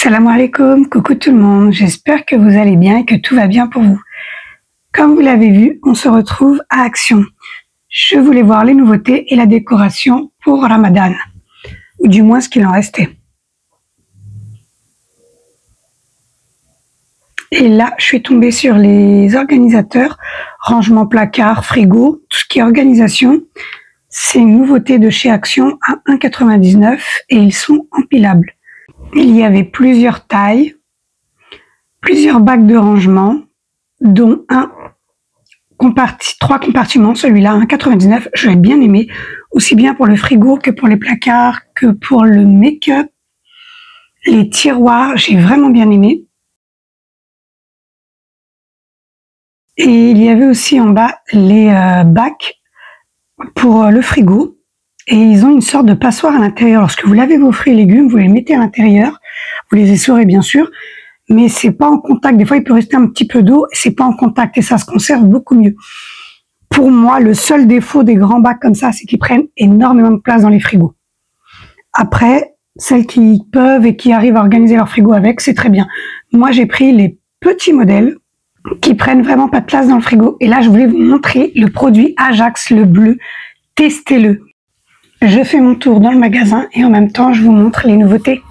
Salam alaikum, coucou tout le monde, j'espère que vous allez bien et que tout va bien pour vous. Comme vous l'avez vu, on se retrouve à Action. Je voulais voir les nouveautés et la décoration pour Ramadan, ou du moins ce qu'il en restait. Et là, je suis tombée sur les organisateurs, rangement placard, frigo, tout ce qui est organisation. C'est une nouveauté de chez Action à 1,99 € et ils sont empilables. Il y avait plusieurs tailles, plusieurs bacs de rangement, dont trois compartiments, celui-là 1,99 €, je l'ai bien aimé, aussi bien pour le frigo que pour les placards, que pour le make-up, les tiroirs, j'ai vraiment bien aimé. Et il y avait aussi en bas les bacs pour le frigo. Et ils ont une sorte de passoire à l'intérieur. Lorsque vous lavez vos fruits et légumes, vous les mettez à l'intérieur. Vous les essorez bien sûr, mais c'est pas en contact. Des fois, il peut rester un petit peu d'eau, c'est pas en contact et ça se conserve beaucoup mieux. Pour moi, le seul défaut des grands bacs comme ça, c'est qu'ils prennent énormément de place dans les frigos. Après, celles qui peuvent et qui arrivent à organiser leur frigo avec, c'est très bien. Moi, j'ai pris les petits modèles qui prennent vraiment pas de place dans le frigo. Et là, je voulais vous montrer le produit Ajax, le bleu. Testez-le. Je fais mon tour dans le magasin et en même temps, je vous montre les nouveautés.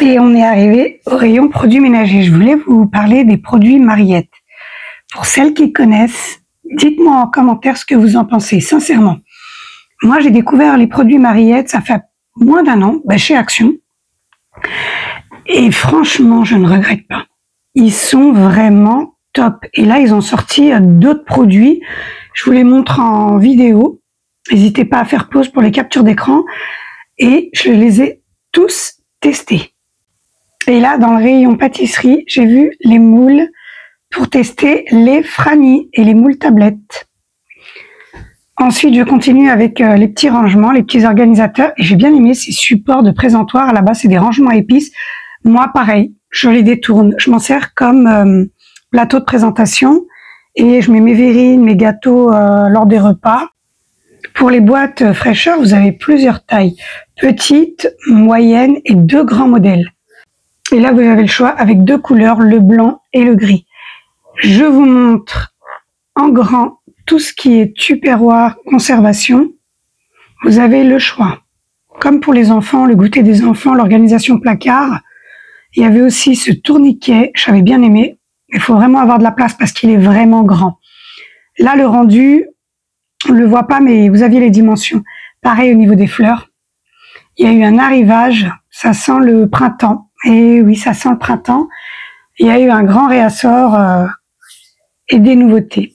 Et on est arrivé au rayon produits ménagers. Je voulais vous parler des produits Mariette. Pour celles qui connaissent, dites-moi en commentaire ce que vous en pensez, sincèrement. Moi, j'ai découvert les produits Mariette, ça fait moins d'1 an, chez Action. Et franchement, je ne regrette pas. Ils sont vraiment top. Et là, ils ont sorti d'autres produits. Je vous les montre en vidéo. N'hésitez pas à faire pause pour les captures d'écran. Et je les ai tous testés. Et là, dans le rayon pâtisserie, j'ai vu les moules pour tester les Franny et les moules tablettes. Ensuite, je continue avec les petits rangements, les petits organisateurs. Et j'ai bien aimé ces supports de présentoir. Là-bas, c'est des rangements à épices. Moi, pareil, je les détourne. Je m'en sers comme plateau de présentation. Et je mets mes verrines, mes gâteaux lors des repas. Pour les boîtes fraîcheur, vous avez plusieurs tailles. Petites, moyennes et 2 grands modèles. Et là, vous avez le choix avec 2 couleurs, le blanc et le gris. Je vous montre en grand tout ce qui est tupperware, conservation. Vous avez le choix. Comme pour les enfants, le goûter des enfants, l'organisation placard. Il y avait aussi ce tourniquet, j'avais bien aimé. Il faut vraiment avoir de la place parce qu'il est vraiment grand. Là, le rendu, on ne le voit pas, mais vous aviez les dimensions. Pareil au niveau des fleurs. Il y a eu un arrivage, ça sent le printemps. Et oui, ça sent le printemps. Il y a eu un grand réassort et des nouveautés.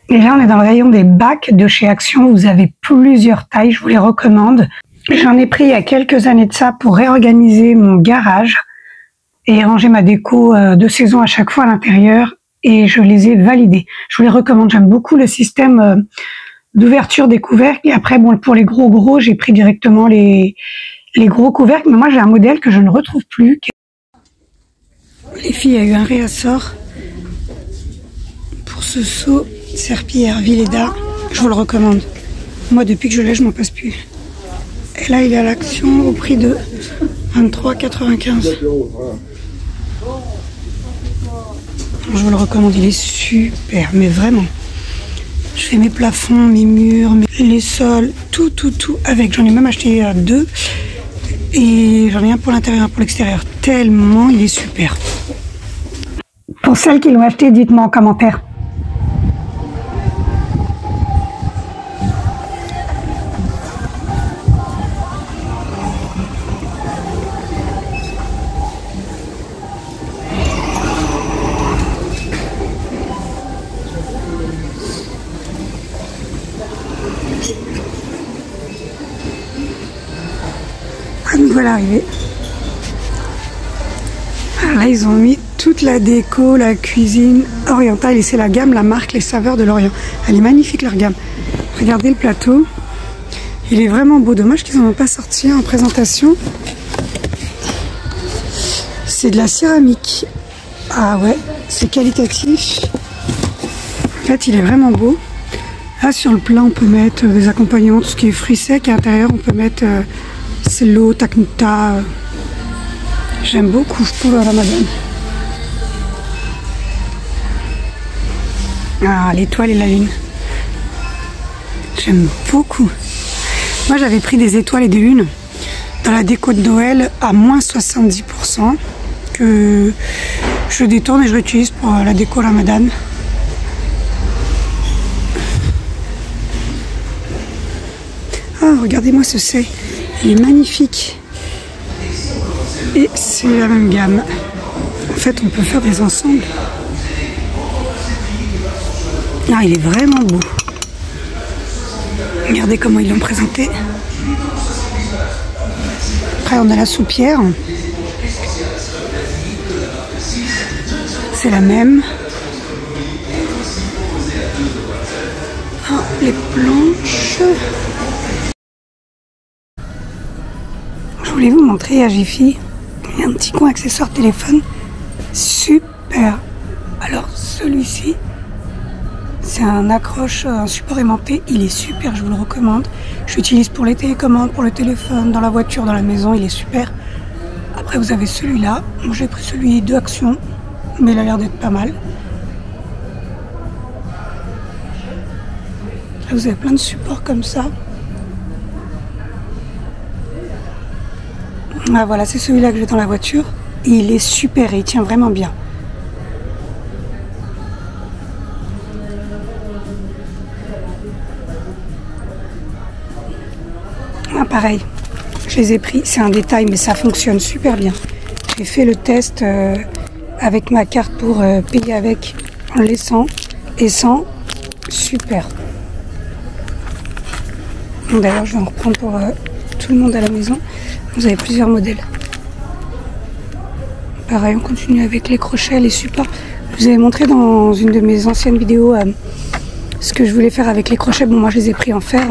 Et là, on est dans le rayon des bacs de chez Action. Vous avez plusieurs tailles, je vous les recommande. J'en ai pris il y a quelques années de ça pour réorganiser mon garage et ranger ma déco de saison à chaque fois à l'intérieur. Et je les ai validés. Je vous les recommande. J'aime beaucoup le système d'ouverture des couvercles. Et après, bon, pour les gros, j'ai pris directement les gros couvercles. Mais moi, j'ai un modèle que je ne retrouve plus. Les filles, il y a eu un réassort pour ce seau serpillière Villeda. Je vous le recommande. Moi, depuis que je l'ai, je m'en passe plus. Et là, il est à l'Action au prix de 23,95 €. Je vous le recommande, il est super, mais vraiment. Je fais mes plafonds, mes murs, les sols, tout avec. J'en ai même acheté 2. Et j'en ai un pour l'intérieur, un pour l'extérieur. Tellement il est super. Pour celles qui l'ont acheté, dites-moi en commentaire. Nous voilà arrivés. Alors là, ils ont mis toute la déco, la cuisine orientale. Et c'est la gamme, la marque, les saveurs de l'Orient. Elle est magnifique, leur gamme. Regardez le plateau. Il est vraiment beau. Dommage qu'ils n'en ont pas sorti en présentation. C'est de la céramique. Ah ouais, c'est qualitatif. En fait, il est vraiment beau. Là, sur le plat, on peut mettre des accompagnements, tout ce qui est fruits secs. À l'intérieur, on peut mettre... c'est l'eau, taknouta. J'aime beaucoup pour le ramadan. Ah, l'étoile et la lune. J'aime beaucoup. Moi, j'avais pris des étoiles et des lunes dans la déco de Noël à moins 70% que je détourne et je réutilise pour la déco ramadan. Ah, regardez-moi ce c'est. Il est magnifique. Et c'est la même gamme. En fait, on peut faire des ensembles. Ah, il est vraiment beau. Regardez comment ils l'ont présenté. Après, on a la soupière. C'est la même. Ah, les planches. Je voulais vous montrer à Jiffy. Il y a un petit coin accessoire téléphone. Super. Alors, celui-ci, c'est un accroche, un support aimanté. Il est super, je vous le recommande. Je l'utilise pour les télécommandes, pour le téléphone, dans la voiture, dans la maison. Il est super. Après, vous avez celui-là. Moi, j'ai pris celui de Action, mais il a l'air d'être pas mal. Là, vous avez plein de supports comme ça. Ah, voilà, c'est celui-là que j'ai dans la voiture. Et il est super et il tient vraiment bien. Ah, pareil, je les ai pris. C'est un détail, mais ça fonctionne super bien. J'ai fait le test avec ma carte pour payer avec en laissant et sans. Super. D'ailleurs, je vais en reprendre pour tout le monde à la maison. Vous avez plusieurs modèles. Pareil, on continue avec les crochets, les supports. Je vous avais montré dans une de mes anciennes vidéos ce que je voulais faire avec les crochets. Bon, moi, je les ai pris en fer.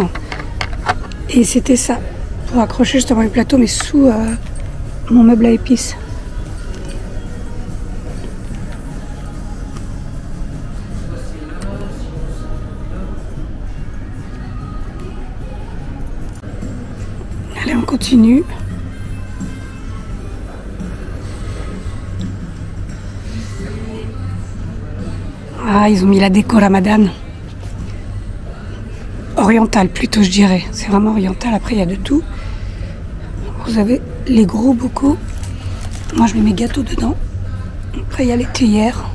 Et c'était ça, pour accrocher justement les plateaux, mais sous mon meuble à épices. Allez, on continue. Ah, ils ont mis la déco Ramadan. Oriental plutôt, je dirais. C'est vraiment oriental. Après, il y a de tout. Vous avez les gros bocaux. Moi, je mets mes gâteaux dedans. Après, il y a les théières.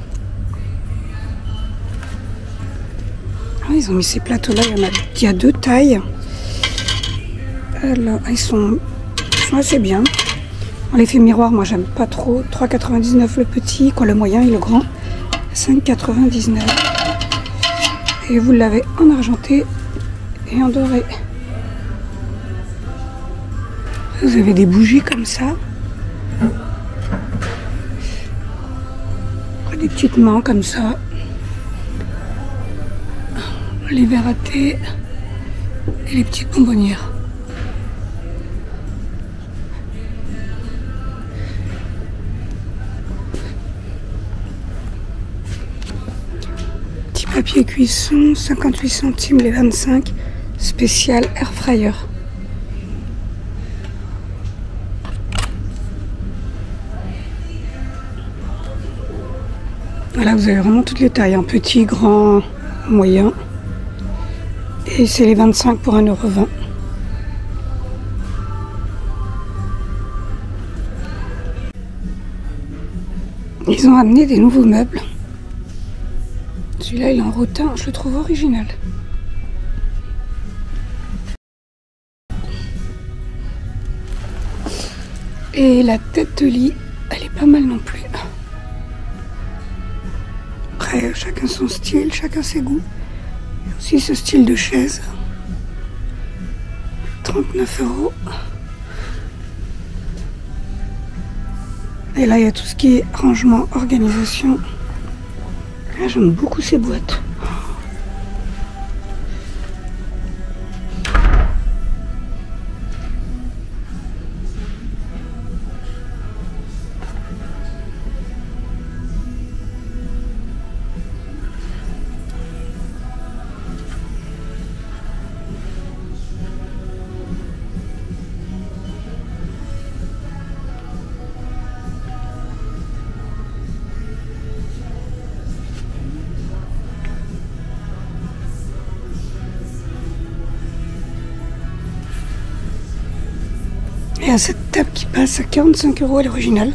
Ah, ils ont mis ces plateaux-là. Il y a deux tailles. Alors, ils sont assez bien. On les fait miroir. Moi, j'aime pas trop. 3,99 le petit, quoi, le moyen et le grand. 5,99. Et vous l'avez en argenté et en doré. Vous avez des bougies comme ça. Des petites mains comme ça. Les verres à thé et les petites bonbonnières. Petit papier cuisson, 58 centimes les 25, spécial air fryer. Voilà, vous avez vraiment toutes les tailles, hein. Petit, grand, moyen. Et c'est les 25 pour 1,20 €. Ils ont amené des nouveaux meubles. Celui-là, il est en rotin, je le trouve original. Et la tête de lit, elle est pas mal non plus. Après, chacun son style, chacun ses goûts. Il y a aussi ce style de chaise. 39 €. Et là, il y a tout ce qui est rangement, organisation. Là, j'aime beaucoup ces boîtes. Et à cette table qui passe à 45 € à l'original.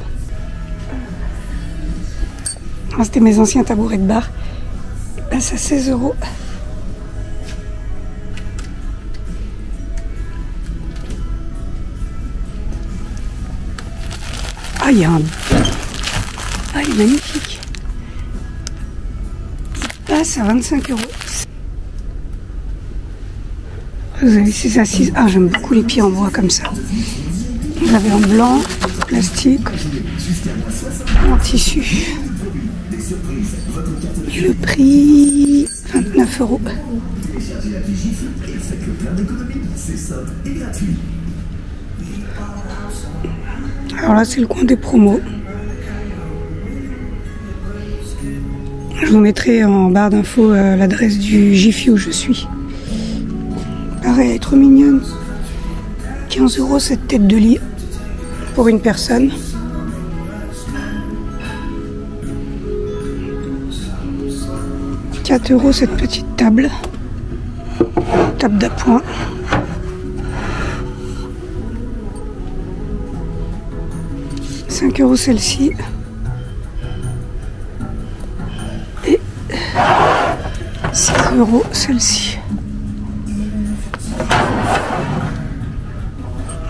C'était mes anciens tabourets de bar. Il passe à 16 €. Ah, il y a un... Ah, il est magnifique. Il passe à 25 €. Vous avez ces assises. Ah, j'aime beaucoup les pieds en bois comme ça. Vous avez en blanc, plastique, en tissu. Et le prix, 29 €. Alors là, c'est le coin des promos. Je vous mettrai en barre d'infos l'adresse du Jiffy où je suis. Pareil, elle est trop mignonne. 15 € cette tête de lit pour une personne. €4 cette petite table. Table d'appoint. €5 celle-ci. Et 6 € celle-ci.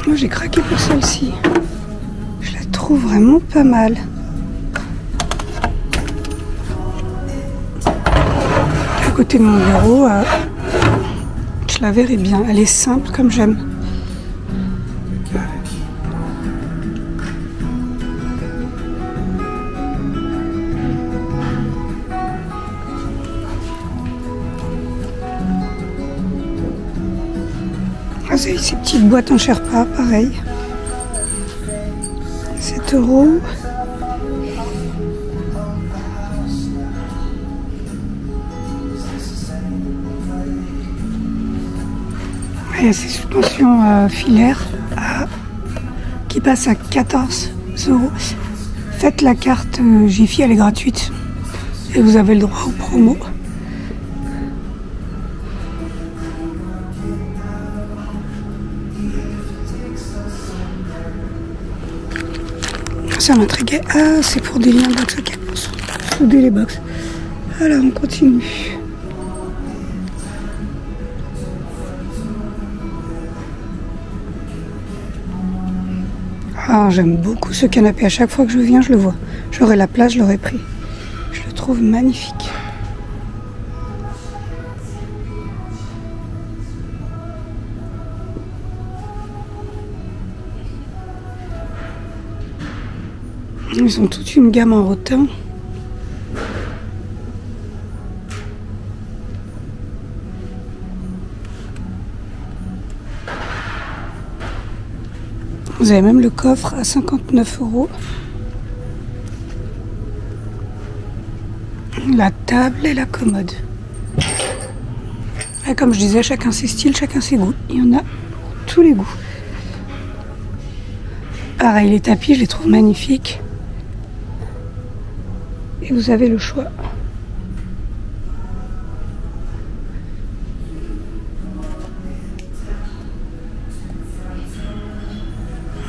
Moi j'ai craqué pour celle-ci. Je la trouve vraiment pas mal. À côté de mon bureau, je la verrai bien. Elle est simple comme j'aime. Ah, c'est ces petites boîtes en Sherpa, pareil. 7 €. Il y a ces suspensions filaires qui passent à 14 €. Faites la carte Jiffy, elle est gratuite. Et vous avez le droit aux promos. Ça m'intriguait. Ah, c'est pour des liens box, ok. Souder les box. Alors, on continue. Ah, j'aime beaucoup ce canapé. À chaque fois que je viens, je le vois. J'aurais la place, je l'aurais pris. Je le trouve magnifique. Ils ont toute une gamme en rotin. Vous avez même le coffre à 59 €. La table et la commode. Et comme je disais, chacun ses styles, chacun ses goûts. Il y en a pour tous les goûts. Pareil, les tapis, je les trouve magnifiques. Et vous avez le choix.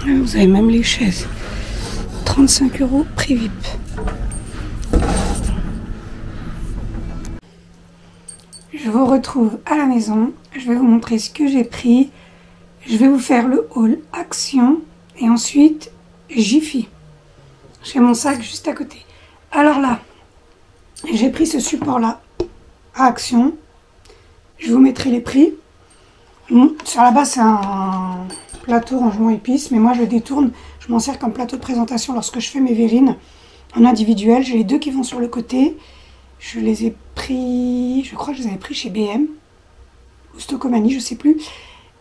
Vous avez même les chaises. 35 € prix VIP. Je vous retrouve à la maison. Je vais vous montrer ce que j'ai pris. Je vais vous faire le haul Action et ensuite Jiffy. J'ai mon sac juste à côté. Alors là, j'ai pris ce support-là à Action. Je vous mettrai les prix. Sur la base, c'est un plateau rangement épices, mais moi je le détourne. Je m'en sers comme plateau de présentation lorsque je fais mes verrines en individuel. J'ai les deux qui vont sur le côté. Je les ai pris, je crois que je les avais pris chez BM ou Stocomanie, je sais plus.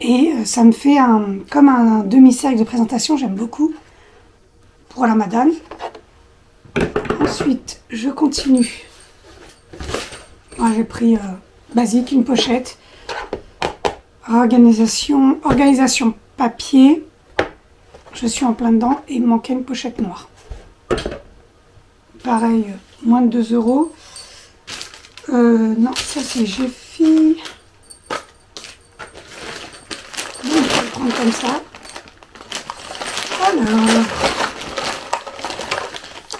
Et ça me fait comme un demi-cercle de présentation, j'aime beaucoup pour la madame. Ensuite, je continue. Moi, j'ai pris basique, une pochette. Organisation papier. Je suis en plein dedans et il me manquait une pochette noire. Pareil, moins de 2 €. Non, ça c'est Jiffy. Bon, je vais le prendre comme ça. Alors,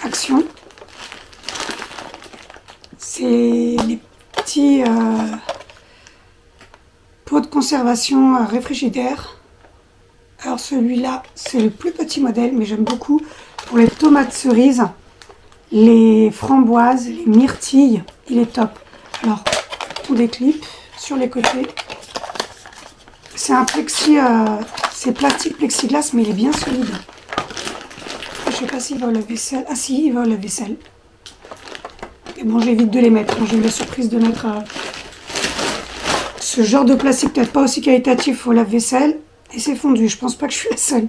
Action. C'est les petits pots de conservation réfrigérateur. Alors celui-là, c'est le plus petit modèle, mais j'aime beaucoup pour les tomates cerises, les framboises, les myrtilles. Il est top. Alors, on déclipe sur les côtés. C'est un plexi, c'est plastique plexiglas, mais il est bien solide. Je sais pas s'il va au lave-vaisselle. Ah si, il va au lave-vaisselle. Et bon, j'évite de les mettre. J'ai eu la surprise de mettre ce genre de plastique, peut-être pas aussi qualitatif au lave-vaisselle. Et c'est fondu. Je pense pas que je suis la seule.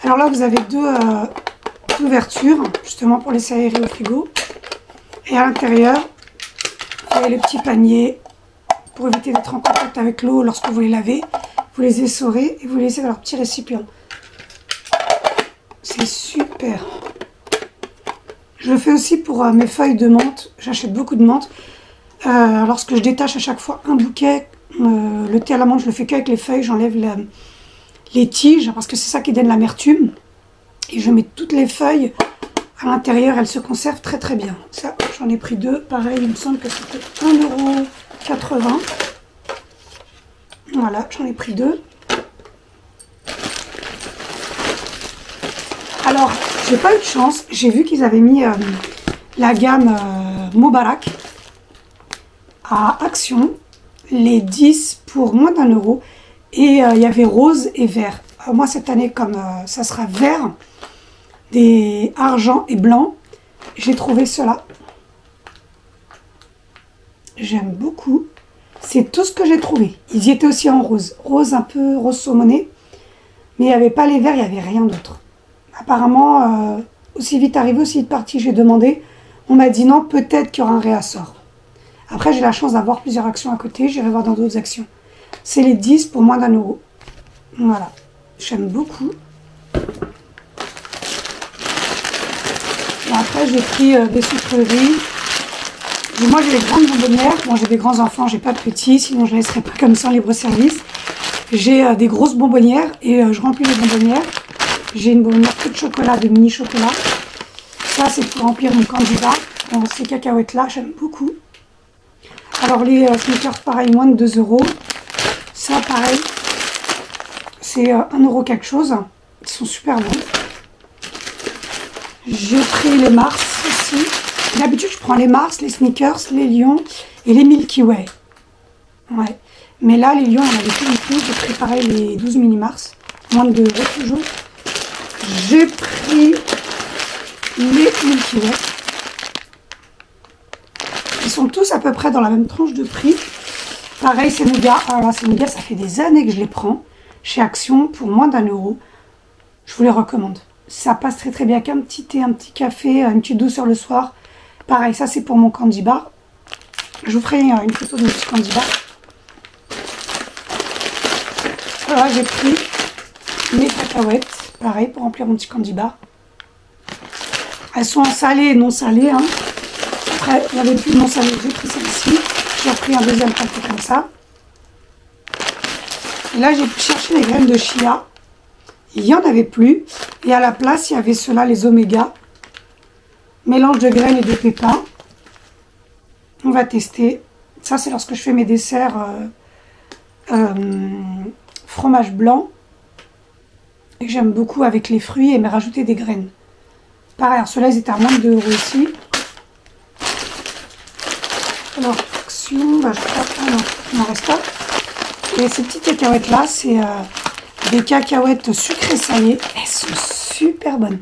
Alors là, vous avez deux ouvertures, justement pour laisser aérer au frigo. Et à l'intérieur, vous avez les petits paniers pour éviter d'être en contact avec l'eau lorsque vous les lavez. Vous les essorez et vous les laissez dans leur petit récipient. C'est super. Je le fais aussi pour mes feuilles de menthe. J'achète beaucoup de menthe. Lorsque je détache à chaque fois un bouquet, le thé à la menthe, je le fais qu'avec les feuilles. J'enlève les tiges parce que c'est ça qui donne l'amertume. Et je mets toutes les feuilles à l'intérieur. Elles se conservent très très bien. Ça, j'en ai pris deux. Pareil, il me semble que c'était 1,80 €. Voilà, j'en ai pris deux. Alors, j'ai pas eu de chance. J'ai vu qu'ils avaient mis la gamme Mobarak à Action. Les 10 pour moins d'1 €. Et il y avait rose et vert. Moi, cette année, comme ça sera vert, des argent et blanc, j'ai trouvé cela. J'aime beaucoup. C'est tout ce que j'ai trouvé. Ils y étaient aussi en rose. Rose un peu rose saumonné. Mais il n'y avait pas les verts, il n'y avait rien d'autre. Apparemment, aussi vite arrivé, aussi vite parti, j'ai demandé. On m'a dit non, peut-être qu'il y aura un réassort. Après, j'ai la chance d'avoir plusieurs actions à côté. J'irai voir dans d'autres actions. C'est les 10 pour moins d'1 €. Voilà. J'aime beaucoup. Et après, j'ai pris des sucreries. Moi, j'ai des grandes bonbonnières. Bon, j'ai des grands enfants, j'ai pas de petits, sinon je ne laisserais pas comme ça en libre-service. J'ai des grosses bonbonnières et je remplis les bonbonnières. J'ai une bonbonnière de chocolat, de mini chocolat. Ça, c'est pour remplir mon candidat. Bon, ces cacahuètes-là, j'aime beaucoup. Alors, les sneakers, pareil, moins de 2 €. Ça, pareil, c'est 1 € quelque chose. Ils sont super bons. J'ai pris les Mars aussi. D'habitude, je prends les Mars, les Snickers, les Lions et les Milky Way. Ouais. Mais là, les Lions, on avait plus du tout. J'ai pris pareil les 12 mini Mars. Moins de 2 € toujours. J'ai pris les Milky Way. Ils sont tous à peu près dans la même tranche de prix. Pareil, ces nougats. Alors là, ces nougats, ça fait des années que je les prends chez Action pour moins d'1 €. Je vous les recommande. Ça passe très très bien avec un petit thé, un petit café, une petite douceur le soir. Pareil, ça c'est pour mon candy bar. Je vous ferai une photo de mon petit candy bar. Voilà, j'ai pris mes cacahuètes. Pareil, pour remplir mon petit candy bar. Elles sont en salé et non salé. Hein. Après, il n'y avait plus de non salé, j'ai pris celle-ci. J'ai repris un deuxième paquet comme ça. Et là, j'ai cherché les graines de chia. il n'y en avait plus. Et à la place, il y avait ceux-là, les Oméga. Mélange de graines et de pépins. On va tester. Ça, c'est lorsque je fais mes desserts fromage blanc. Et j'aime beaucoup avec les fruits et me rajouter des graines. Pareil, ceux-là, ils étaient à moins de 2 € aussi. Alors, action, bah, je crois que non, il m'en reste pas. Et ces petites cacahuètes-là, c'est des cacahuètes sucrées salées. Elles sont super bonnes.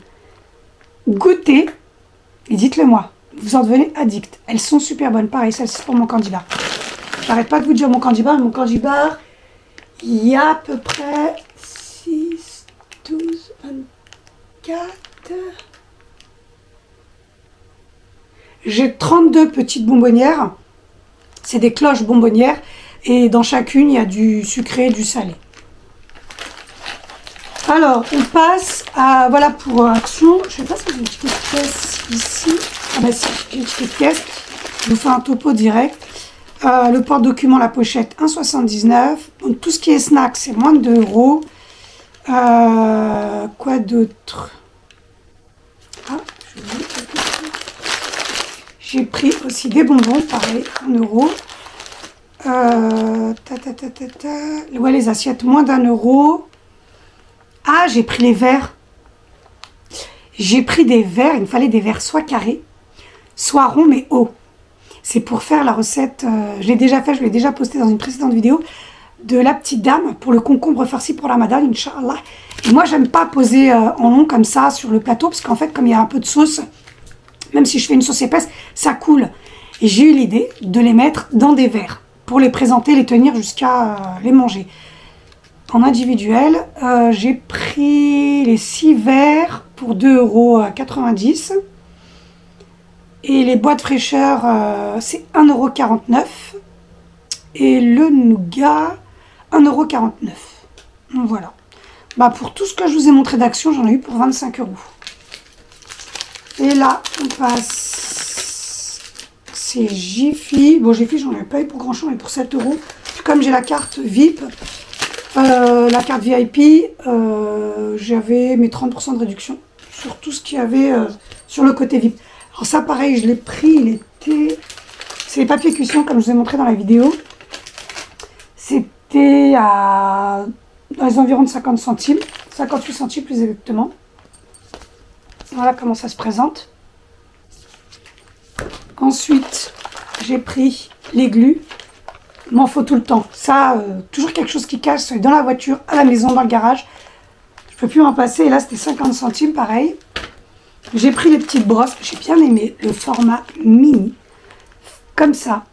Goûtez et dites-le moi. Vous en devenez addict. Elles sont super bonnes. Pareil, celle-ci c'est pour mon candy bar. J'arrête pas de vous dire mon candy bar. Mon candy bar, il y a à peu près 6, 12, 24... J'ai 32 petites bonbonnières. C'est des cloches bonbonnières. Et dans chacune, il y a du sucré et du salé. Alors, on passe à... Voilà pour action. Je ne sais pas si j'ai une petite caisse ici. Ah bah si, j'ai une petite caisse. Je vous fais un topo direct. Le porte-document, la pochette, 1,79 €. Donc, tout ce qui est snack, c'est moins de 2 €. Quoi d'autre? Ah, je vais vous dire. J'ai pris aussi des bonbons, pareil, 1 €. Ouais, les assiettes, moins d'1 €. Ah, j'ai pris les verres. J'ai pris des verres, il me fallait des verres soit carrés, soit ronds, mais hauts. C'est pour faire la recette, je l'ai déjà fait, je l'ai déjà posté dans une précédente vidéo, de la petite dame pour le concombre farci pour la madame, Inch'Allah. Et moi, j'aime pas poser en long comme ça sur le plateau, parce qu'en fait, comme il y a un peu de sauce, même si je fais une sauce épaisse, ça coule. Et j'ai eu l'idée de les mettre dans des verres pour les présenter, les tenir jusqu'à les manger. En individuel, j'ai pris les 6 verres pour 2,90 €. Et les boîtes fraîcheur, c'est 1,49 €. Et le nougat, 1,49 €. Donc voilà. Bah, pour tout ce que je vous ai montré d'action, j'en ai eu pour 25 €. Et là, on passe, c'est Jiffy. Bon, Jiffy, j'en ai pas eu pour grand chose, mais pour 7 €. Comme j'ai la carte VIP, la carte VIP, j'avais mes 30% de réduction sur tout ce qu'il y avait sur le côté VIP. Alors ça, pareil, je l'ai pris, il était... C'est les papiers cuisson, comme je vous ai montré dans la vidéo. C'était dans les environs de 50 centimes, 58 centimes plus exactement. Voilà comment ça se présente. Ensuite, j'ai pris les glues. Il m'en faut tout le temps. Ça, toujours quelque chose qui cache, dans la voiture, à la maison, dans le garage. Je ne peux plus m'en passer. Et là, c'était 50 centimes, pareil. J'ai pris les petites brosses. J'ai bien aimé le format mini. Comme ça.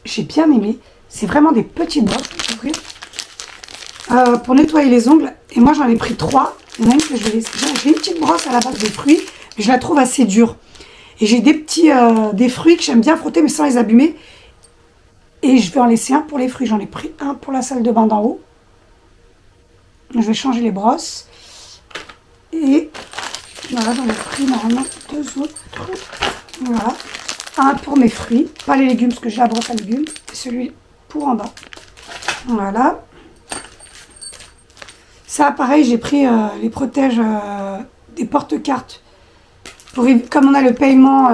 J'ai bien aimé. C'est vraiment des petites brosses. Je vais ouvrir. Pour nettoyer les ongles. Et moi, j'en ai pris 3. Il y en a une que je vais laisser. J'ai une petite brosse à la base de fruits. Mais je la trouve assez dure. Et j'ai des fruits que j'aime bien frotter, mais sans les abîmer. Et je vais en laisser un pour les fruits. J'en ai pris un pour la salle de bain d'en haut. Je vais changer les brosses. Et voilà, j'en ai pris normalement 2 autres. Voilà. Un pour mes fruits. Pas les légumes, parce que j'ai la brosse à légumes. Et celui pour en bas. Voilà. Ça, pareil, j'ai pris les protèges des porte-cartes. Comme on a le paiement,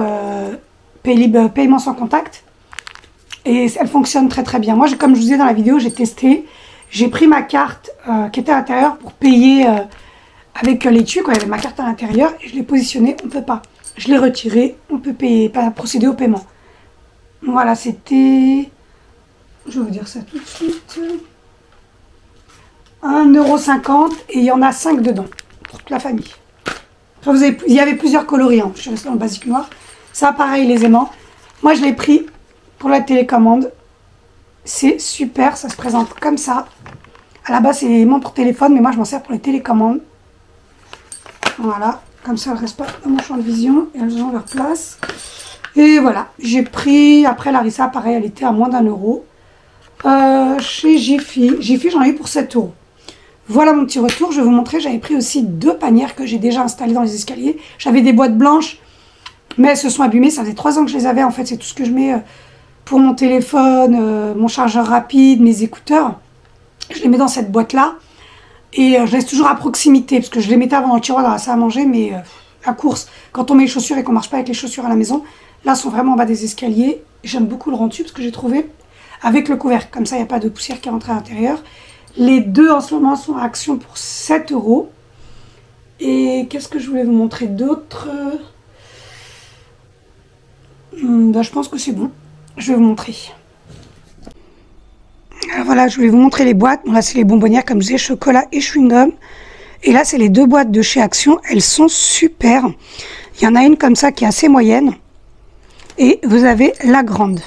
paiement sans contact. Et elle fonctionne très très bien. Moi, comme je vous disais dans la vidéo, j'ai testé. J'ai pris ma carte qui était à l'intérieur pour payer avec l'étui. Quand il y avait ma carte à l'intérieur, et je l'ai positionnée. On ne peut pas. Je l'ai retirée. On peut payer, pas procéder au paiement. Voilà, c'était... Je vais vous dire ça tout de suite. 1,50 € et il y en a 5 dedans. Pour toute la famille. Après, il y avait plusieurs coloris. Je suis restée dans le basique noir. Ça, pareil, les aimants. Moi, je l'ai pris pour la télécommande. C'est super, ça se présente comme ça. À la base, c'est aimants pour téléphone, mais moi, je m'en sers pour les télécommandes. Voilà, comme ça, elles ne restent pas dans mon champ de vision et elles ont leur place. Et voilà, j'ai pris, après Larissa, pareil, elle était à moins d'1 €. Chez Jiffy, j'en ai eu pour 7 €. Voilà mon petit retour, je vais vous montrer, j'avais pris aussi 2 panières que j'ai déjà installées dans les escaliers. J'avais des boîtes blanches, mais elles se sont abîmées, ça faisait 3 ans que je les avais, en fait, c'est tout ce que je mets pour mon téléphone, mon chargeur rapide, mes écouteurs. Je les mets dans cette boîte-là. Et je laisse toujours à proximité, parce que je les mettais avant dans le tiroir dans la salle à manger, mais à course, quand on met les chaussures et qu'on marche pas avec les chaussures à la maison, là, sont vraiment en bas des escaliers. J'aime beaucoup le rendu, parce que j'ai trouvé avec le couvercle. Comme ça, il n'y a pas de poussière qui rentre à l'intérieur. Les deux, en ce moment, sont à Action pour 7 €. Et qu'est-ce que je voulais vous montrer d'autre? Je pense que c'est bon. Je vais vous montrer. Alors voilà, je voulais vous montrer les boîtes. Bon, là, c'est les bonbonnières, comme je disais, chocolat et chewing-gum. Et là, c'est les deux boîtes de chez Action. Elles sont super. Il y en a une comme ça qui est assez moyenne. Et vous avez la grande.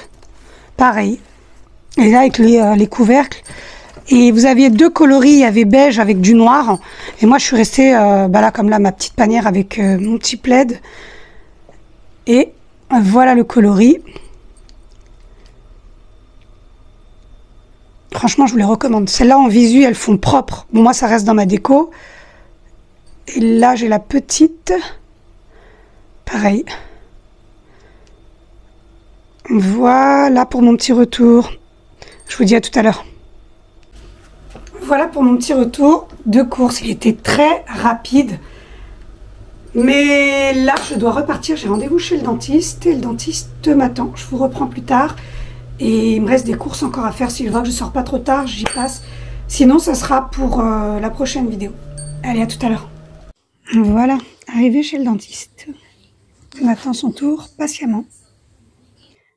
Pareil. Et là, avec les couvercles. Et vous aviez deux coloris. Il y avait beige avec du noir. Et moi, je suis restée, là, comme là, ma petite panière avec mon petit plaid. Et voilà le coloris. Franchement, je vous les recommande. Celles-là, en visu, elles font propre. Bon, moi, ça reste dans ma déco. Et là, j'ai la petite. Pareil. Voilà pour mon petit retour. Je vous dis à tout à l'heure. Voilà pour mon petit retour de course. Il était très rapide. Mais là, je dois repartir. J'ai rendez-vous chez le dentiste. Et le dentiste m'attend. Je vous reprends plus tard. Et il me reste des courses encore à faire. Si je vois que je ne sors pas trop tard, j'y passe. Sinon, ça sera pour la prochaine vidéo. Allez, à tout à l'heure. Voilà, arrivé chez le dentiste. On attend son tour patiemment.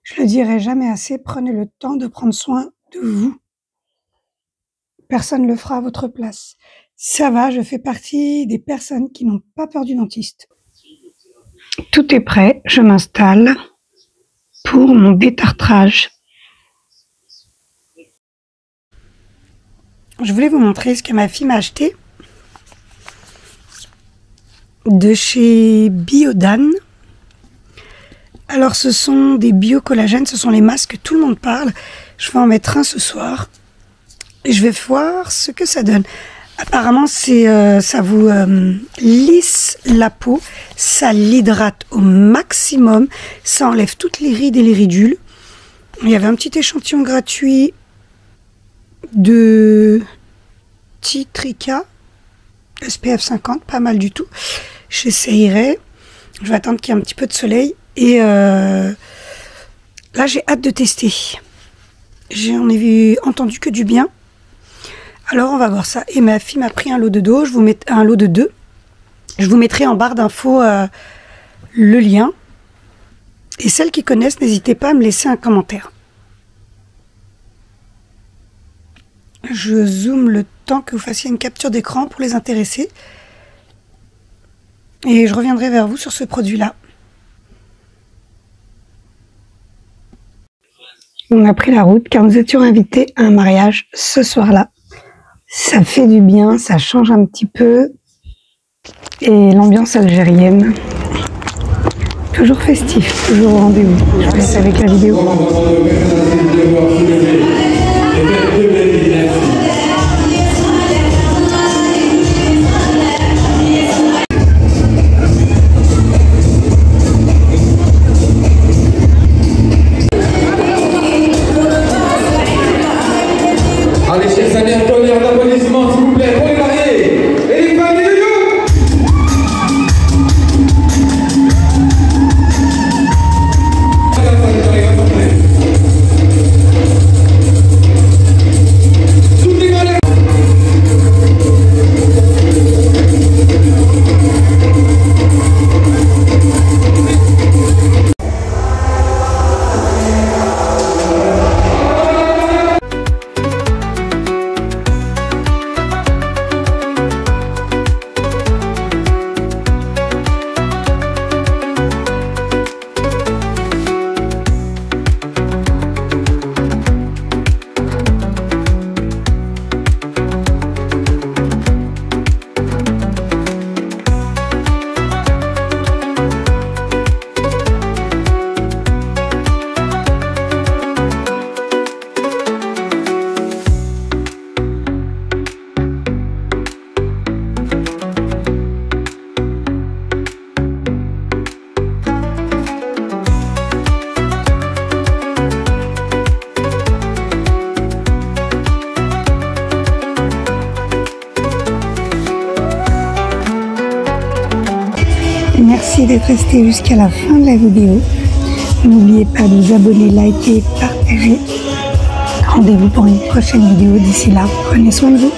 Je le dirai jamais assez, prenez le temps de prendre soin de vous. Personne ne le fera à votre place. Ça va, je fais partie des personnes qui n'ont pas peur du dentiste. Tout est prêt, je m'installe pour mon détartrage. Je voulais vous montrer ce que ma fille m'a acheté de chez Biodan. Alors ce sont des biocollagènes, ce sont les masques que tout le monde parle. Je vais en mettre un ce soir et je vais voir ce que ça donne. Apparemment ça vous lisse la peau, ça l'hydrate au maximum, ça enlève toutes les rides et les ridules. Il y avait un petit échantillon gratuit de Titrica SPF 50, pas mal du tout. J'essayerai. Je vais attendre qu'il y ait un petit peu de soleil. Et là, j'ai hâte de tester. J'en ai entendu que du bien. Alors, on va voir ça. Et ma fille m'a pris un lot de dos. Je vous mets un lot de 2. Je vous mettrai en barre d'infos le lien. Et celles qui connaissent, n'hésitez pas à me laisser un commentaire. Je zoome le temps que vous fassiez une capture d'écran pour les intéresser. Et je reviendrai vers vous sur ce produit-là. On a pris la route car nous étions invités à un mariage ce soir-là. Ça fait du bien, ça change un petit peu. Et l'ambiance algérienne, toujours festif, toujours au rendez-vous. Je vous laisse avec la vidéo. Allez, chers amis, un tonnerre d'applaudissements, s'il vous plaît, pour les mariés et les familles de You. Merci d'être resté jusqu'à la fin de la vidéo. N'oubliez pas de vous abonner, liker, partager. Rendez-vous pour une prochaine vidéo. D'ici là, prenez soin de vous.